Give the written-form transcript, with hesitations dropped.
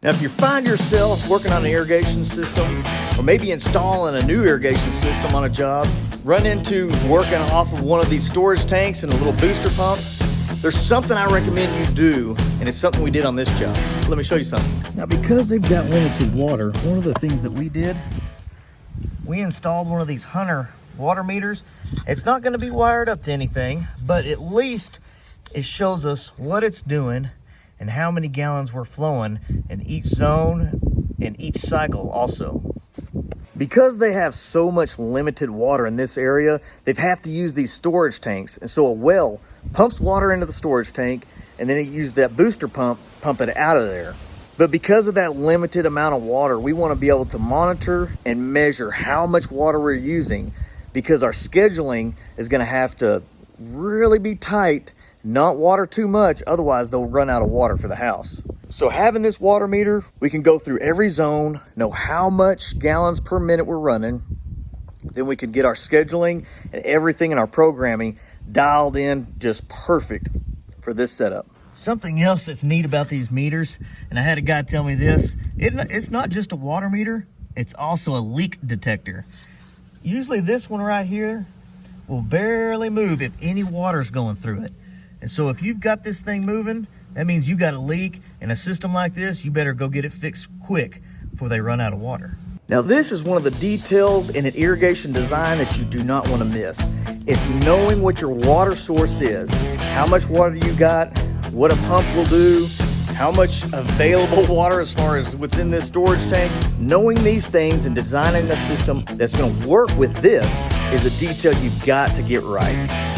Now, if you find yourself working on an irrigation system, or maybe installing a new irrigation system on a job, run into working off of one of these storage tanks and a little booster pump, there's something I recommend you do, and it's something we did on this job. Let me show you something. Now, because they've got limited water, one of the things that we did, we installed one of these Hunter water meters. It's not going to be wired up to anything, but at least it shows us what it's doing and how many gallons we're flowing in each zone and each cycle also. Because they have so much limited water in this area, they have to use these storage tanks. And so a well pumps water into the storage tank, and then it uses that booster pump it out of there. But because of that limited amount of water, we want to be able to monitor and measure how much water we're using, because our scheduling is going to have to really be tight, not water too much, otherwise they'll run out of water for the house. So having this water meter, we can go through every zone, know how much gallons per minute we're running. Then we can get our scheduling and everything in our programming dialed in just perfect for this setup. Something else that's neat about these meters, and I had a guy tell me this, it's not just a water meter, it's also a leak detector. Usually this one right here will barely move if any water's going through it. And so if you've got this thing moving, that means you got a leak. In a system like this, you better go get it fixed quick before they run out of water. Now, this is one of the details in an irrigation design that you do not want to miss. It's knowing what your water source is, how much water you got, what a pump will do, how much available water as far as within this storage tank. Knowing these things and designing a system that's going to work with this is a detail you've got to get right.